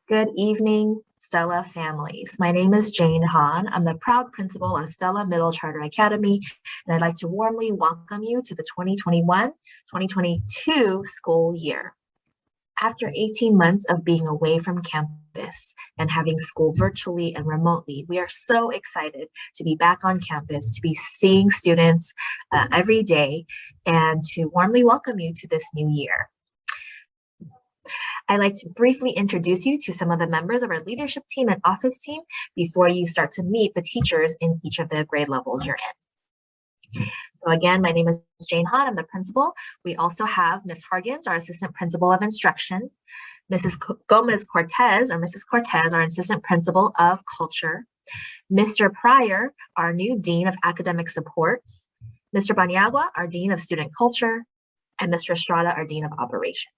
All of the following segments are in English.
Good evening, Stella families. My name is Jane Hahn. I'm the proud principal of Stella Middle Charter Academy, and I'd like to warmly welcome you to the 2021-2022 school year. After 18 months of being away from campus and having school virtually and remotely, we are so excited to be back on campus, to be seeing students every day, and to warmly welcome you to this new year. I'd like to briefly introduce you to some of the members of our leadership team and office team before you start to meet the teachers in each of the grade levels you're in. So again, my name is Jane Hahn, I'm the principal. We also have Ms. Hargins, our assistant principal of instruction, Mrs. Gomez Cortez, or Mrs. Cortez, our assistant principal of culture, Mr. Pryor, our new dean of academic supports, Mr. Baniagua, our dean of student culture, and Mr. Estrada, our dean of operations.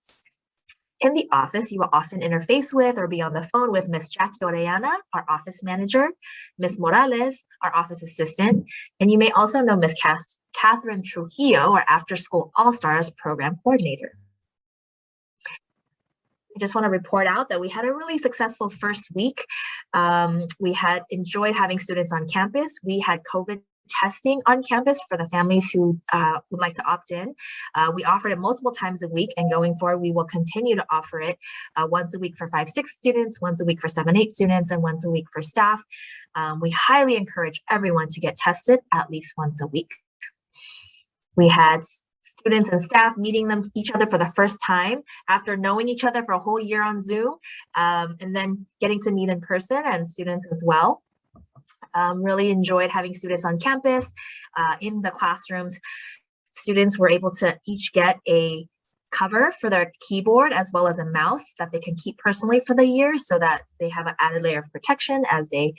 In the office, you will often interface with or be on the phone with Ms. Jackie Orellana, our office manager, Ms. Morales, our office assistant, and you may also know Ms. Catherine Trujillo, our After School All-Stars program coordinator. I just want to report out that we had a really successful first week. We had enjoyed having students on campus. We had COVID testing on campus for the families who would like to opt in. We offered it multiple times a week, and going forward, we will continue to offer it once a week for 5-6 students, once a week for 7-8 students, and once a week for staff. We highly encourage everyone to get tested at least once a week. We had students and staff meeting each other for the first time after knowing each other for a whole year on Zoom, and then getting to meet in person, and students as well. Really enjoyed having students on campus. In the classrooms, students were able to each get a cover for their keyboard as well as a mouse that they can keep personally for the year, so that they have an added layer of protection as they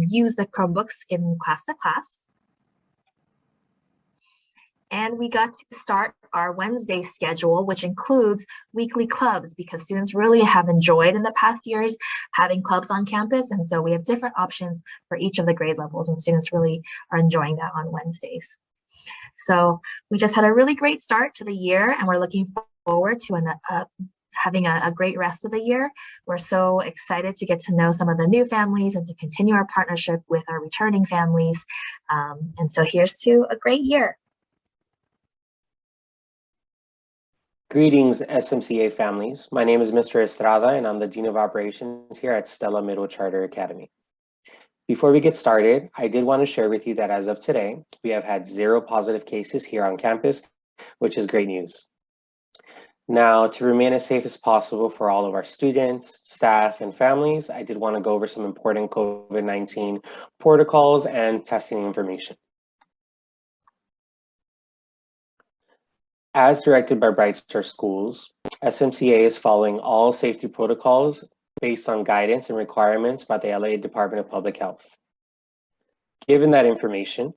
use the Chromebooks in class to class. And we got to start our Wednesday schedule, which includes weekly clubs, because students really have enjoyed in the past years having clubs on campus. And so we have different options for each of the grade levels, and students really are enjoying that on Wednesdays. So we just had a really great start to the year, and we're looking forward to having a great rest of the year. We're so excited to get to know some of the new families and to continue our partnership with our returning families. And so here's to a great year. Greetings, SMCA families. My name is Mr. Estrada, and I'm the Dean of Operations here at Stella Middle Charter Academy. Before we get started, I did want to share with you that as of today, we have had 0 positive cases here on campus, which is great news. Now, to remain as safe as possible for all of our students, staff, and families, I did want to go over some important COVID-19 protocols and testing information. As directed by Bright Star Schools, SMCA is following all safety protocols based on guidance and requirements by the LA Department of Public Health. Given that information,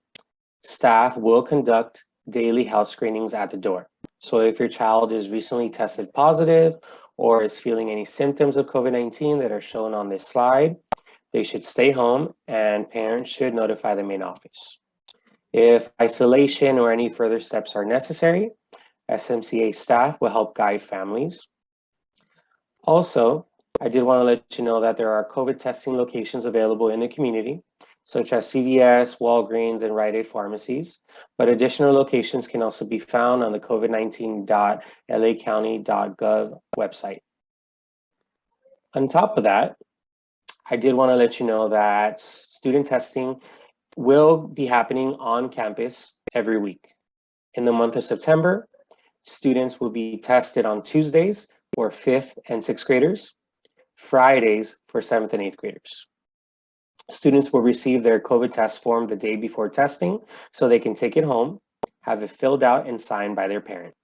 staff will conduct daily health screenings at the door. So if your child is recently tested positive or is feeling any symptoms of COVID-19 that are shown on this slide, they should stay home, and parents should notify the main office. If isolation or any further steps are necessary, SMCA staff will help guide families. Also, I did want to let you know that there are COVID testing locations available in the community, such as CVS, Walgreens, and Rite Aid pharmacies, but additional locations can also be found on the covid19.lacounty.gov website. On top of that, I did want to let you know that student testing will be happening on campus every week. In the month of September, students will be tested on Tuesdays for 5th and 6th graders, Fridays for 7th and 8th graders. Students will receive their COVID test form the day before testing so they can take it home, have it filled out and signed by their parent.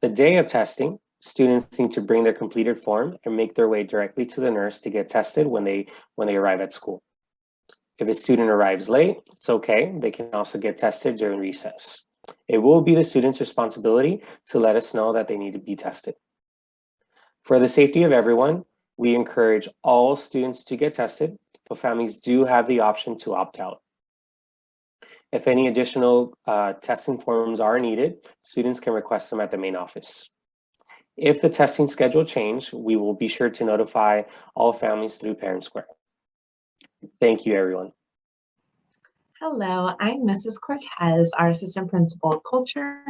The day of testing, students need to bring their completed form and make their way directly to the nurse to get tested when they arrive at school. If a student arrives late, it's okay. They can also get tested during recess. It will be the student's responsibility to let us know that they need to be tested. For the safety of everyone, we encourage all students to get tested, but families do have the option to opt out. If any additional testing forms are needed, students can request them at the main office. If the testing schedule change, we will be sure to notify all families through Parent Square. Thank you, everyone. Hello, I'm Mrs. Cortez, our Assistant Principal of Culture.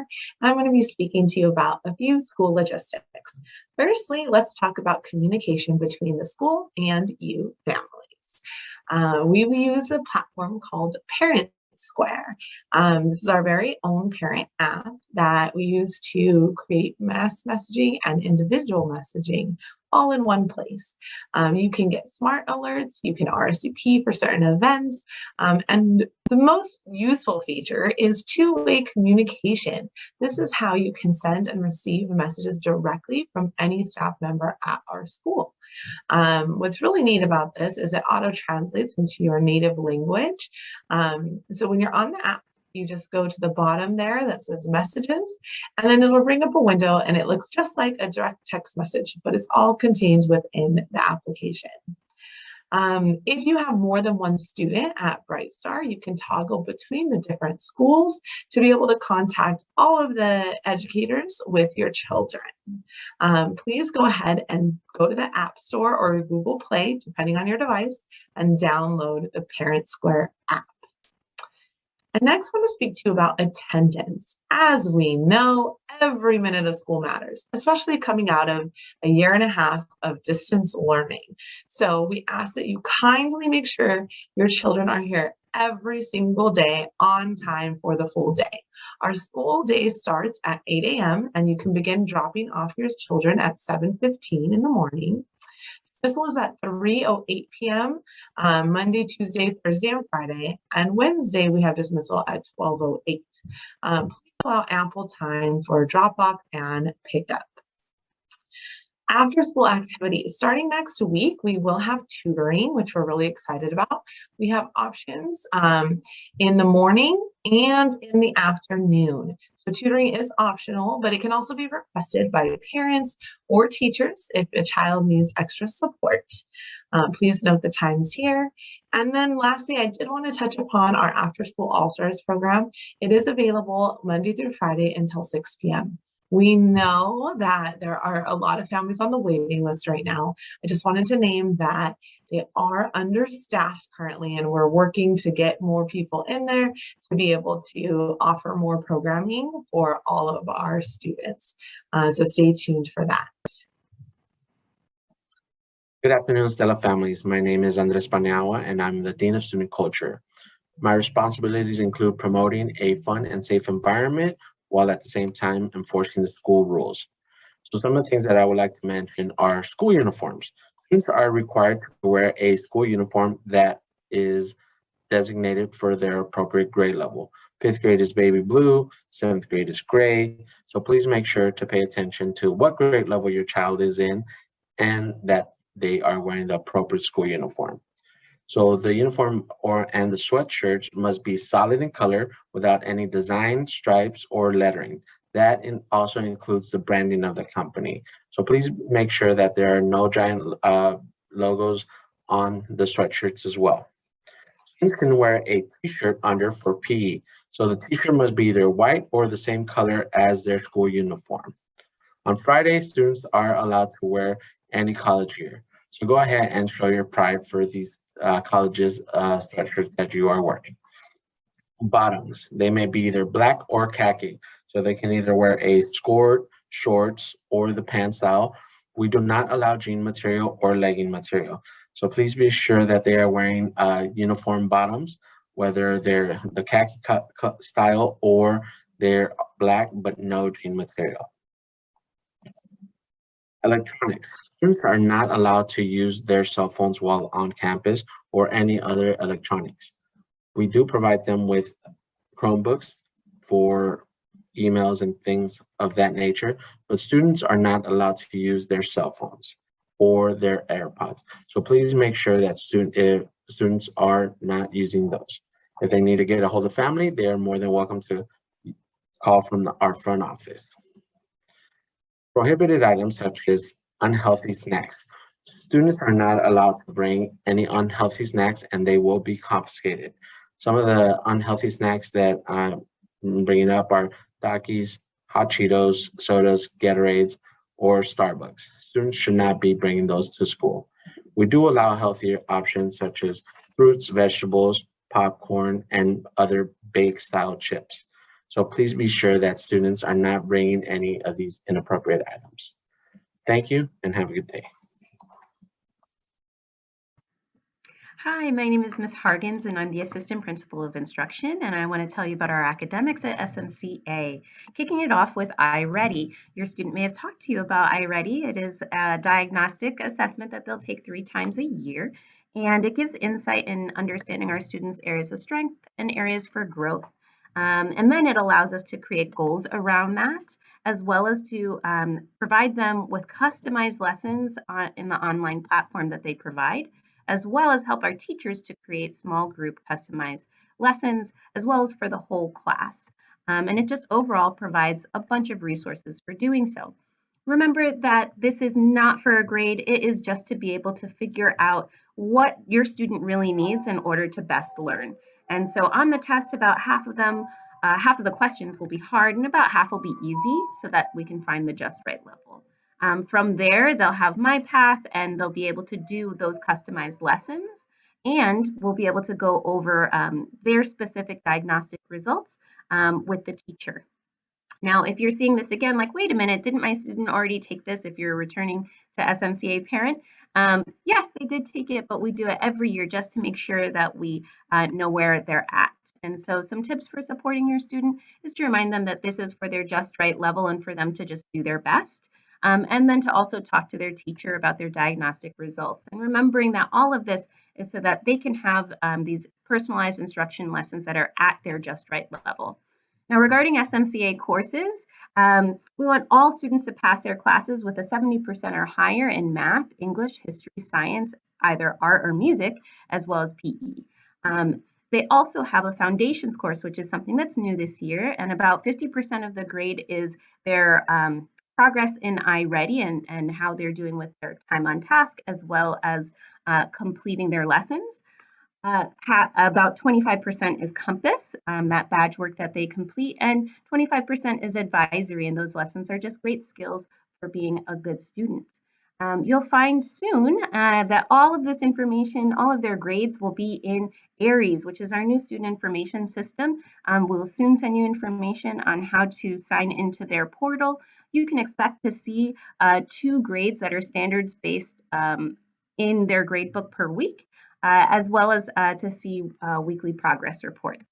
I'm going to be speaking to you about a few school logistics. Firstly, let's talk about communication between the school and you families. We use a platform called Parent Square. This is our very own parent app that we use to create mass messaging and individual messaging all in one place. You can get smart alerts, you can RSVP for certain events, and the most useful feature is two-way communication. This is how you can send and receive messages directly from any staff member at our school. What's really neat about this is it auto-translates into your native language. So when you're on the app, you just go to the bottom there that says messages, and then it'll bring up a window and it looks just like a direct text message, but it's all contained within the application. If you have more than one student at Bright Star, you can toggle between the different schools to be able to contact all of the educators with your children. Please go ahead and go to the App Store or Google Play, depending on your device, and download the Parent Square app. I next want to speak to you about attendance. As we know, every minute of school matters, especially coming out of a year and a half of distance learning. So we ask that you kindly make sure your children are here every single day on time for the full day. Our school day starts at 8 a.m. and you can begin dropping off your children at 7:15 in the morning. Dismissal is at 3:08 p.m. Monday, Tuesday, Thursday, and Friday. And Wednesday, we have dismissal at 12:08. Please allow ample time for drop-off and pickup. After school activities, starting next week, we will have tutoring, which we're really excited about. We have options in the morning and in the afternoon. So tutoring is optional, but it can also be requested by parents or teachers if a child needs extra support. Please note the times here. And then lastly, I did want to touch upon our after school All-Stars program. It is available Monday through Friday until 6 p.m. We know that there are a lot of families on the waiting list right now. I just wanted to name that they are understaffed currently, and we're working to get more people in there to be able to offer more programming for all of our students. So stay tuned for that. Good afternoon, Stella families. My name is Andres Paniagua, and I'm the Dean of Student Culture. My responsibilities include promoting a fun and safe environment while at the same time enforcing the school rules. So some of the things that I would like to mention are school uniforms. Students are required to wear a school uniform that is designated for their appropriate grade level. 5th grade is baby blue, 7th grade is gray. So please make sure to pay attention to what grade level your child is in and that they are wearing the appropriate school uniform. So the uniform and the sweatshirts must be solid in color without any design, stripes, or lettering. That also includes the branding of the company. So please make sure that there are no giant logos on the sweatshirts as well. Students can wear a t-shirt under for PE. So the t-shirt must be either white or the same color as their school uniform. On Friday, students are allowed to wear any college gear. So go ahead and show your pride for these colleges sweatshirts that you are wearing. Bottoms, they may be either black or khaki. So they can either wear a skirt, shorts, or the pants style. We do not allow jean material or legging material. So please be sure that they are wearing uniform bottoms, whether they're the khaki cut style or they're black but no jean material. Electronics. Students are not allowed to use their cell phones while on campus or any other electronics. We do provide them with Chromebooks for emails and things of that nature, but students are not allowed to use their cell phones or their AirPods. So please make sure that students are not using those. If they need to get a hold of family, they are more than welcome to call from our front office. Prohibited items such as unhealthy snacks. Students are not allowed to bring any unhealthy snacks and they will be confiscated. Some of the unhealthy snacks that I'm bringing up are Takis, hot Cheetos, sodas, Gatorades. or Starbucks. Students should not be bringing those to school. We do allow healthier options such as fruits, vegetables, popcorn, and other baked style chips. So please be sure that students are not bringing any of these inappropriate items. Thank you and have a good day. Hi, my name is Ms. Hargens and I'm the Assistant Principal of Instruction, and I want to tell you about our academics at SMCA. Kicking it off with iReady. Your student may have talked to you about iReady. It is a diagnostic assessment that they'll take 3 times a year, and it gives insight in understanding our students' areas of strength and areas for growth. And then it allows us to create goals around that, as well as to provide them with customized lessons in the online platform that they provide, as well as help our teachers to create small group customized lessons, as well as for the whole class. And it just overall provides a bunch of resources for doing so. Remember that this is not for a grade, it is just to be able to figure out what your student really needs in order to best learn. And so on the test, about half of the questions will be hard and about half will be easy so that we can find the just right level. From there, they'll have my path and they'll be able to do those customized lessons, and we'll be able to go over their specific diagnostic results with the teacher. Now, if you're seeing this again, like, wait a minute, didn't my student already take this if you're a returning to SMCA parent? Yes, they did take it, but we do it every year just to make sure that we know where they're at. And so some tips for supporting your student is to remind them that this is for their just right level and for them to just do their best. And then to also talk to their teacher about their diagnostic results. And remembering that all of this is so that they can have these personalized instruction lessons that are at their just right level. Now, regarding SMCA courses, we want all students to pass their classes with a 70% or higher in math, English, history, science, either art or music, as well as PE. They also have a foundations course, which is something that's new this year, and about 50% of the grade is their progress in iReady and how they're doing with their time on task, as well as completing their lessons. About 25% is Compass, that badge work that they complete, and 25% is advisory, and those lessons are just great skills for being a good student. You'll find soon that all of this information, all of their grades will be in ARIES, which is our new student information system. We'll soon send you information on how to sign into their portal. You can expect to see 2 grades that are standards based in their gradebook per week, as well as to see weekly progress reports.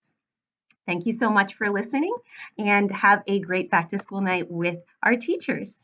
Thank you so much for listening, and have a great back to school night with our teachers.